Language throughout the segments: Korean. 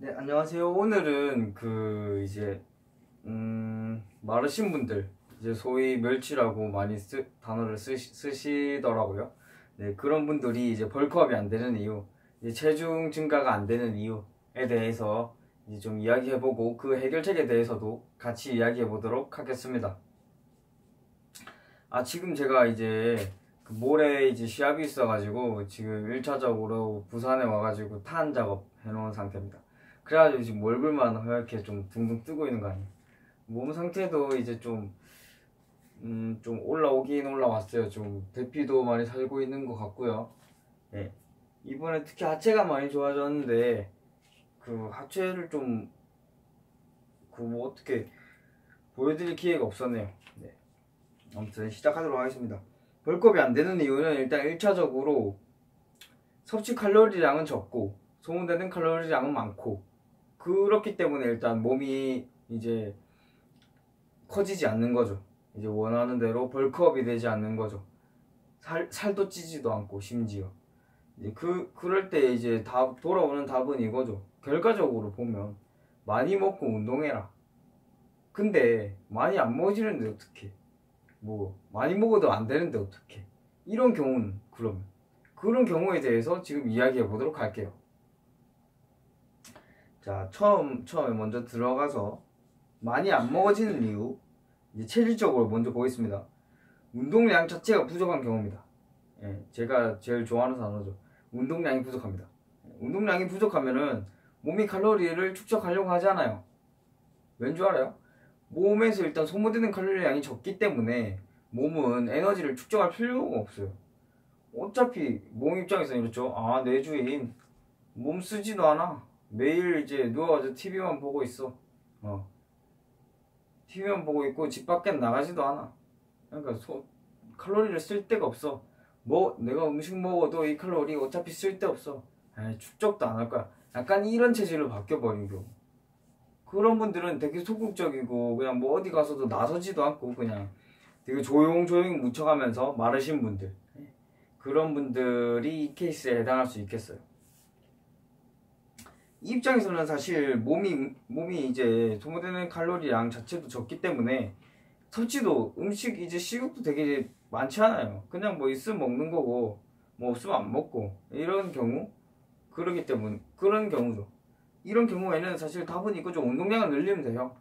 네, 안녕하세요. 오늘은 마르신 분들, 이제 소위 멸치라고 많이 단어를 쓰시더라고요. 네, 그런 분들이 이제 벌크업이 안 되는 이유, 이제 체중 증가가 안 되는 이유에 대해서 이제 좀 이야기해보고 그 해결책에 대해서도 같이 이야기해보도록 하겠습니다. 지금 제가 이제 그 모레 이제 시합이 있어가지고 지금 1차적으로 부산에 와가지고 탄 작업 해놓은 상태입니다. 그래가지고 지금 얼굴만 허옇게 좀 둥둥 뜨고 있는 거 아니에요. 몸 상태도 이제 좀 올라오긴 올라왔어요. 좀 대피도 많이 살고 있는 것 같고요. 네. 이번에 특히 하체가 많이 좋아졌는데 그 하체를 뭐 어떻게 보여드릴 기회가 없었네요. 네. 아무튼 시작하도록 하겠습니다. 벌크업이 안 되는 이유는 일단 1차적으로 섭취 칼로리량은 적고 소모되는 칼로리량은 많고, 그렇기 때문에 일단 몸이 이제 커지지 않는 거죠. 이제 원하는 대로 벌크업이 되지 않는 거죠. 살도 찌지도 않고 심지어 이제 그럴 때 이제 돌아오는 답은 이거죠. 결과적으로 보면 많이 먹고 운동해라. 근데 많이 안 먹어지는데 어떡해. 뭐 많이 먹어도 안 되는데 어떡해. 이런 경우는 그런 경우에 대해서 지금 이야기해 보도록 할게요. 자, 처음에 먼저 들어가서 많이 안 먹어지는 이유, 이제 체질적으로 먼저 보겠습니다. 운동량 자체가 부족한 경우입니다. 예, 제가 제일 좋아하는 단어죠. 운동량이 부족합니다. 운동량이 부족하면은 몸이 칼로리를 축적하려고 하잖아요. 왠 줄 알아요? 몸에서 일단 소모되는 칼로리량이 적기 때문에 몸은 에너지를 축적할 필요가 없어요. 어차피 몸 입장에서는 이렇죠. 내 주인 몸 쓰지도 않아. 매일 이제 누워가지고 TV만 보고 있어. TV만 보고 있고 집 밖에 나가지도 않아. 그러니까 칼로리를 쓸 데가 없어. 뭐 내가 음식 먹어도 이 칼로리 어차피 쓸 데 없어. 축적도 안 할 거야. 약간 이런 체질로 바뀌어버린 경우. 그런 분들은 되게 소극적이고 그냥 뭐 어디 가서도 나서지도 않고 그냥 되게 조용조용히 묻혀가면서 마르신 분들, 그런 분들이 이 케이스에 해당할 수 있겠어요. 이 입장에서는 사실 몸이 이제 소모되는 칼로리량 자체도 적기 때문에 섭취도 음식 이제 식욕도 되게 많지 않아요. 그냥 뭐 있으면 먹는 거고 뭐 없으면 안 먹고 이런 경우, 그러기 때문에 그런 경우죠. 이런 경우에는 사실 답은 이거죠. 운동량을 늘리면 돼요.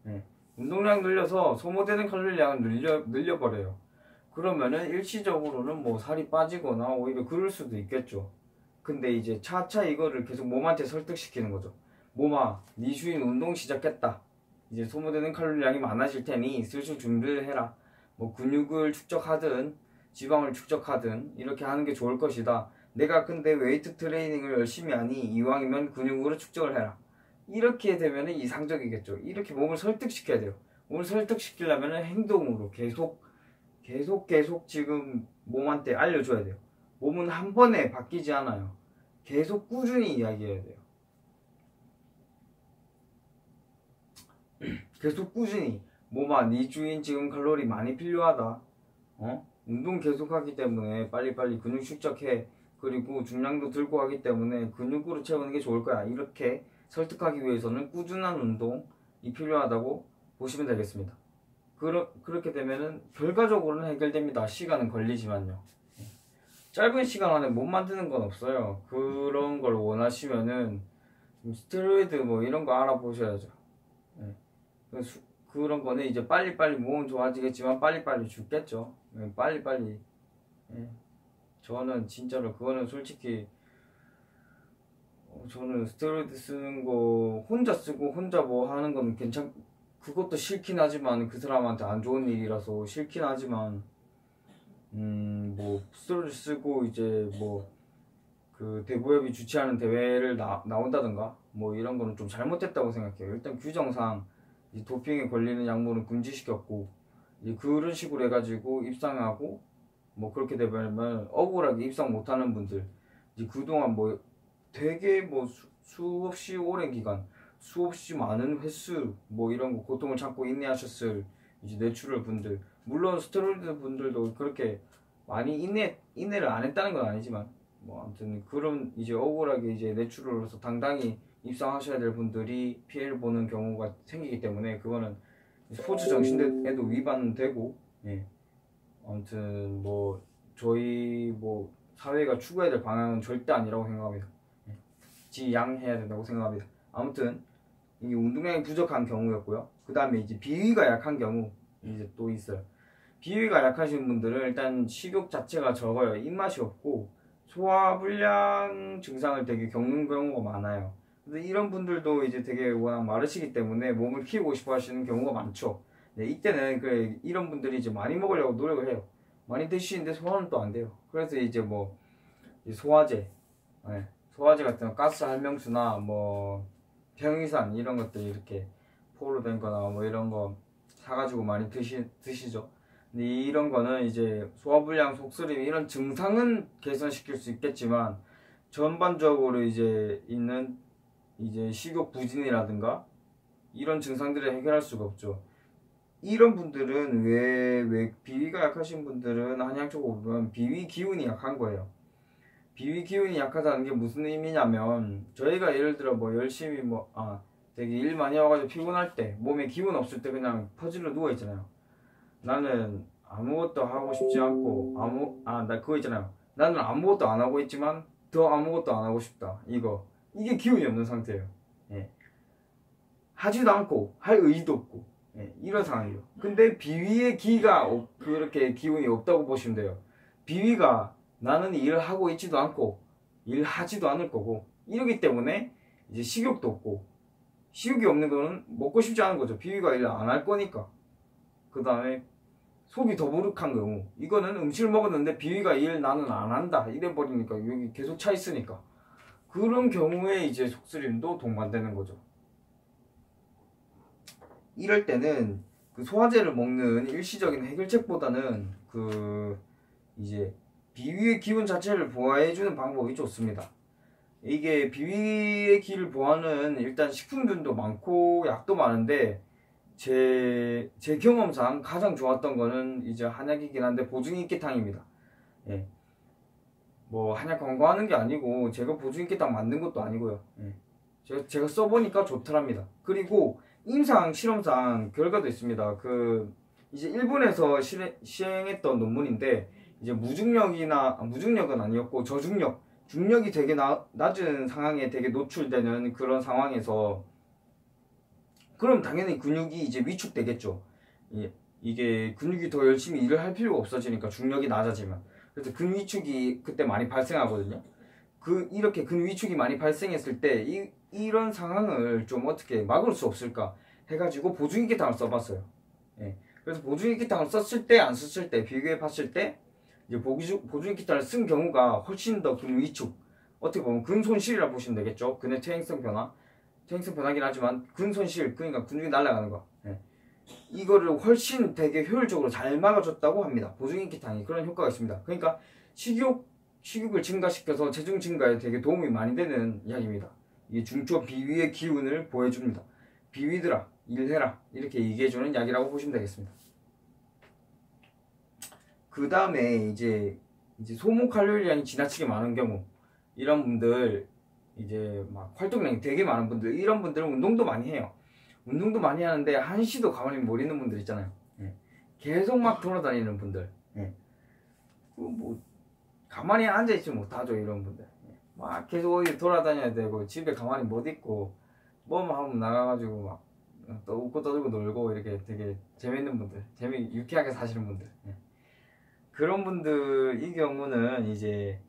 네. 운동량 늘려서 소모되는 칼로리량을 늘려버려요. 그러면은 일시적으로는 뭐 살이 빠지거나 오히려 그럴 수도 있겠죠. 근데 이제 차차 이거를 계속 몸한테 설득시키는 거죠. 몸아, 네 주인 운동 시작했다. 이제 소모되는 칼로리량이 많아질 테니 슬슬 준비를 해라. 뭐 근육을 축적하든 지방을 축적하든 이렇게 하는 게 좋을 것이다. 내가 근데 웨이트 트레이닝을 열심히 하니 이왕이면 근육으로 축적을 해라. 이렇게 되면 이상적이겠죠. 이렇게 몸을 설득시켜야 돼요. 몸을 설득시키려면 행동으로 계속 지금 몸한테 알려줘야 돼요. 몸은 한 번에 바뀌지 않아요. 계속 꾸준히 이야기해야 돼요. 계속 꾸준히 몸아, 네 주인 지금 칼로리 많이 필요하다. 운동 계속하기 때문에 빨리빨리 근육 축적해. 그리고 중량도 들고 하기 때문에 근육으로 채우는 게 좋을 거야. 이렇게 설득하기 위해서는 꾸준한 운동이 필요하다고 보시면 되겠습니다. 그렇게 되면은 결과적으로는 해결됩니다. 시간은 걸리지만요. 짧은 시간 안에 못 만드는 건 없어요. 그런 걸 원하시면은 스테로이드 뭐 이런 거 알아보셔야죠. 네. 그런 거는 이제 빨리빨리 몸은 좋아지겠지만 빨리빨리 죽겠죠. 빨리빨리. 예. 저는 진짜로 그거는 솔직히 저는 스테로이드 쓰는 거 혼자 쓰고 혼자 뭐 하는 건 그것도 싫긴 하지만 그 사람한테 안 좋은 일이라서 싫긴 하지만 뭐 스테로이드 쓰고 이제 뭐 그 대구협이 주최하는 대회를 나온다든가 뭐 이런 거는 좀 잘못됐다고 생각해요. 일단 규정상 이 도핑에 걸리는 약물은 금지시켰고 그런 식으로 해가지고 입상하고 뭐 그렇게 되면 억울하게 입상 못하는 분들, 이제 그동안 뭐 되게 뭐 수없이 오랜 기간 수없이 많은 횟수 뭐 이런 거 고통을 참고 인내하셨을 이제 내추럴 분들, 물론 스테로이드 분들도 그렇게 많이 인내를 안 했다는 건 아니지만 뭐 아무튼 그런 이제 억울하게 이제 내추럴로서 당당히 입상하셔야 될 분들이 피해를 보는 경우가 생기기 때문에 그거는 스포츠 정신에도 위반되고, 예. 아무튼 뭐 저희 뭐 사회가 추구해야 될 방향은 절대 아니라고 생각합니다. 예. 지양해야 된다고 생각합니다. 아무튼 이게 운동량이 부족한 경우였고요. 그 다음에 이제 비위가 약한 경우 이제 또 있어요. 비위가 약하신 분들은 일단 식욕 자체가 적어요. 입맛이 없고 소화불량 증상을 되게 겪는 경우가 많아요. 근데 이런 분들도 이제 되게 워낙 마르시기 때문에 몸을 키우고 싶어 하시는 경우가 많죠. 네, 이때는 그래 이런 분들이 이제 많이 먹으려고 노력을 해요. 많이 드시는데 소화는 또 안 돼요. 그래서 이제 뭐 소화제, 네, 소화제 같은 가스 할명수나 뭐 평이산 이런 것들 이렇게 포로 된 거나 뭐 이런 거 사가지고 많이 드시죠. 근데 이런 거는 이제 소화불량, 속쓰림 이런 증상은 개선시킬 수 있겠지만 전반적으로 이제 있는 이제 식욕 부진이라든가 이런 증상들을 해결할 수가 없죠. 이런 분들은 왜 비위가 약하신 분들은 한의학적으로 보면 비위 기운이 약한 거예요. 비위 기운이 약하다는 게 무슨 의미냐면 저희가 예를 들어 뭐 열심히 되게 일 많이 와가지고 피곤할 때 몸에 기운 없을 때 그냥 퍼질러 누워 있잖아요. 나는 아무것도 하고 싶지 않고 나 그거 있잖아요. 나는 아무것도 안 하고 있지만 더 아무것도 안 하고 싶다. 이게 기운이 없는 상태예요. 예. 하지도 않고 할 의지도 없고, 예, 이런 상황이에요. 근데 비위의 기가 그렇게 기운이 없다고 보시면 돼요. 비위가 나는 일을 하고 있지도 않고 일하지도 않을 거고 이러기 때문에 이제 식욕도 없고 식욕이 없는 거는 먹고 싶지 않은 거죠. 비위가 일을 안 할 거니까. 그 다음에 속이 더부룩한 경우 이거는 음식을 먹었는데 비위가 일 나는 안 한다 이래 버리니까 여기 계속 차 있으니까 그런 경우에 이제 속쓰림도 동반되는 거죠. 이럴 때는 그 소화제를 먹는 일시적인 해결책보다는 그 이제 비위의 기운 자체를 보호해주는 방법이 좋습니다. 이게 비위의 기를 보호하는 일단 식품들도 많고 약도 많은데 제 경험상 가장 좋았던 거는 이제 한약이긴 한데 보증인기탕입니다. 예. 뭐 한약 광고하는 게 아니고 제가 보증인기탕 만든 것도 아니고요. 예. 제가 써보니까 좋더랍니다. 그리고 임상 실험상 결과도 있습니다. 이제 일본에서 시행했던 논문인데 이제 무중력은 아니었고 저중력, 중력이 되게 낮은 상황에 되게 노출되는 그런 상황에서 그럼 당연히 근육이 이제 위축되겠죠. 이게 근육이 더 열심히 일을 할 필요가 없어지니까 중력이 낮아지면. 그래서 근 위축이 그때 많이 발생하거든요. 이렇게 근 위축이 많이 발생했을 때 이런 상황을 좀 어떻게 막을 수 없을까 해가지고 보증기탕을 써봤어요. 예. 그래서 보증기탕을 썼을 때 안 썼을 때 비교해 봤을 때 이제 보증기탕을 쓴 경우가 훨씬 더 근 위축, 어떻게 보면 근 손실이라 보시면 되겠죠. 근의 퇴행성 변화긴 하지만 근 손실, 그러니까 근육이 날아가는 거. 예. 이거를 훨씬 되게 효율적으로 잘 막아줬다고 합니다. 보증기탕이 그런 효과가 있습니다. 그러니까 식욕을 증가시켜서 체중 증가에 되게 도움이 많이 되는 약입니다. 이 중초 비위의 기운을 보여줍니다. 비위들아 일해라 이렇게 얘기해주는 약이라고 보시면 되겠습니다. 그 다음에 이제 소모 칼로리량이 지나치게 많은 경우 이런 분들 이제 막 활동량이 되게 많은 분들 이런 분들은 운동도 많이 해요. 운동도 많이 하는데 한시도 가만히 못 있는 분들 있잖아요. 예. 계속 막 돌아다니는 분들. 예. 뭐 가만히 앉아있지 못하죠 이런 분들. 예. 막 계속 어디 돌아다녀야 되고 집에 가만히 못 있고 뭐만 하면 나가가지고 막 또 웃고 떠들고 놀고 이렇게 되게 재밌는 분들, 유쾌하게 사시는 분들. 예. 그런 분들 이 경우는 이제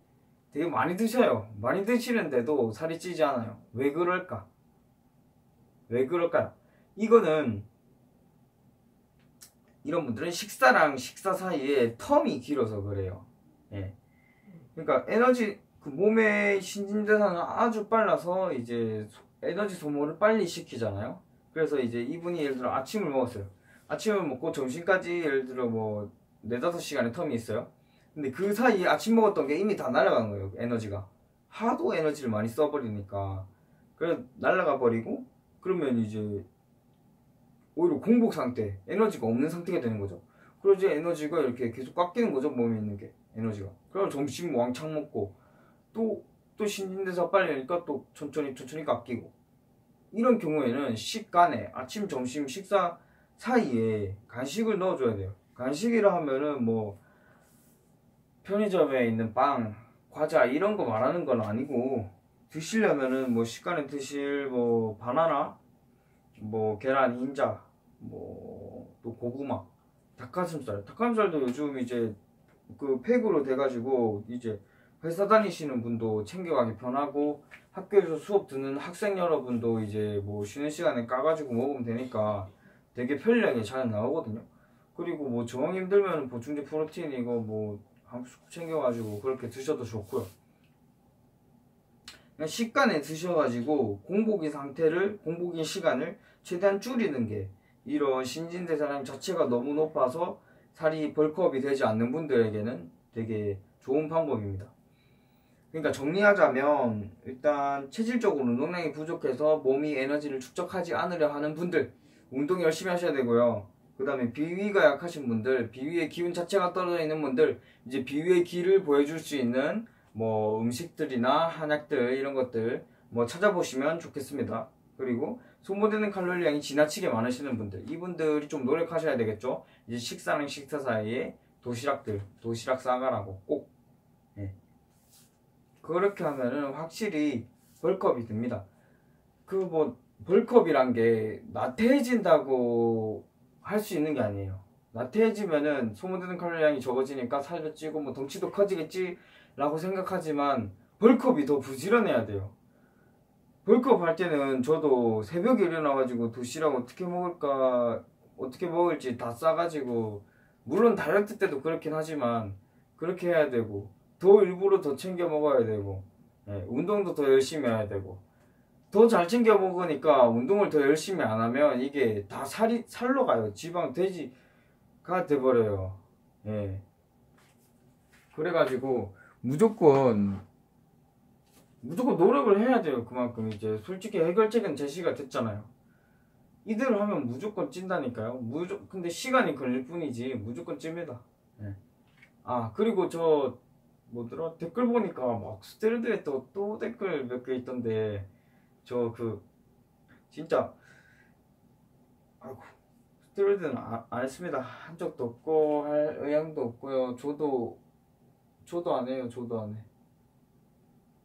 되게 많이 드셔요. 많이 드시는데도 살이 찌지 않아요. 왜 그럴까? 왜 그럴까요? 이거는 이런 분들은 식사랑 식사 사이에 텀이 길어서 그래요. 예. 그러니까 몸의 신진대사는 아주 빨라서 이제 에너지 소모를 빨리 시키잖아요. 그래서 이제 이분이 예를 들어 아침을 먹었어요. 아침을 먹고 점심까지 예를 들어 뭐 4-5시간의 텀이 있어요. 근데 그 사이에 아침 먹었던 게 이미 다 날아간 거예요. 에너지가 하도 에너지를 많이 써버리니까 그래 날아가 버리고 그러면 이제 오히려 공복 상태, 에너지가 없는 상태가 되는 거죠. 그러지 에너지가 이렇게 계속 깎이는 거죠. 몸에 있는 게 에너지가. 그럼 점심 왕창 먹고 또 신진대사 빨리 하니까 또 천천히 깎이고. 이런 경우에는 식간에 아침 점심 식사 사이에 간식을 넣어줘야 돼요. 간식이라 하면은 뭐 편의점에 있는 빵, 과자 이런 거 말하는 건 아니고, 드시려면은 뭐 식간에 드실 뭐 바나나, 뭐 계란 흰자, 뭐 또 고구마, 닭가슴살도 요즘 이제 그 팩으로 돼가지고 이제 회사 다니시는 분도 챙겨가기 편하고, 학교에서 수업 듣는 학생 여러분도 이제 뭐 쉬는 시간에 까가지고 먹으면 되니까 되게 편리하게 잘 나오거든요. 그리고 뭐 정황 힘들면 보충제 프로틴 이거 뭐 한 스쿱 챙겨가지고 그렇게 드셔도 좋고요. 그냥 식간에 드셔가지고 공복인 시간을 최대한 줄이는 게, 이런 신진대사량 자체가 너무 높아서 살이 벌크업이 되지 않는 분들에게는 되게 좋은 방법입니다. 그러니까 정리하자면, 일단 체질적으로 운동량이 부족해서 몸이 에너지를 축적하지 않으려 하는 분들, 운동 열심히 하셔야 되고요. 그 다음에 비위가 약하신 분들, 비위의 기운 자체가 떨어져 있는 분들, 이제 비위의 기를 보여줄 수 있는 뭐 음식들이나 한약들 이런 것들 뭐 찾아보시면 좋겠습니다. 그리고 소모되는 칼로리량이 지나치게 많으시는 분들, 이분들이 좀 노력하셔야 되겠죠. 이제 식사랑 식사 사이에 도시락 싸가라고 꼭, 그렇게 하면은 확실히 벌크업이 됩니다. 그 뭐 벌크업이란 게 나태해진다고 할 수 있는 게 아니에요. 나태해지면은 소모되는 칼로리량이 적어지니까 살도 찌고 뭐 덩치도 커지겠지 라고 생각하지만, 벌크업이 더 부지런해야 돼요. 벌크업 할 때는 저도 새벽에 일어나가지고 도시락 어떻게 먹을지 다 싸가지고, 물론 다이어트 때도 그렇긴 하지만 그렇게 해야 되고, 일부러 더 챙겨 먹어야 되고, 운동도 더 열심히 해야 되고, 더 잘 챙겨 먹으니까 운동을 더 열심히 안 하면 이게 다 살로 가요. 지방 돼지가 돼버려요. 그래가지고 무조건 노력을 해야 돼요. 그만큼 이제 솔직히 해결책은 제시가 됐잖아요. 이대로 하면 무조건 찐다니까요. 근데 시간이 걸릴 뿐이지 무조건 찝니다. 그리고 저 뭐더라, 댓글 보니까 막 스테로이드에 또 댓글 몇 개 있던데, 저 진짜 스테로이드는 안 했습니다. 한 적도 없고 할 의향도 없고요. 저도 안 해요. 저도 안 해.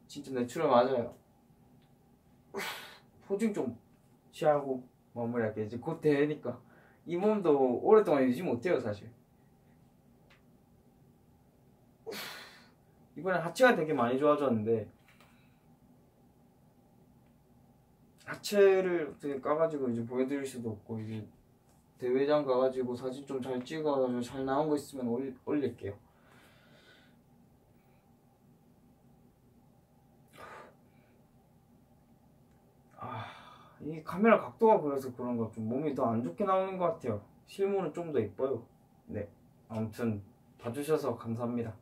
진짜 내추럴 맞아요. 포징 좀 취하고 마무리할게. 이제 곧 대회니까 이 몸도 오랫동안 유지 못해요 사실. 이번에 하체가 되게 많이 좋아졌는데, 하체를 어떻게 까가지고 이제 보여드릴 수도 없고, 이제 대회장 가가지고 사진 좀 잘 찍어가지고 잘 나온 거 있으면 올릴게요. 이 카메라 각도가 그래서 그런가 좀 몸이 더 안 좋게 나오는 것 같아요. 실물은 좀 더 이뻐요. 네, 아무튼 봐주셔서 감사합니다.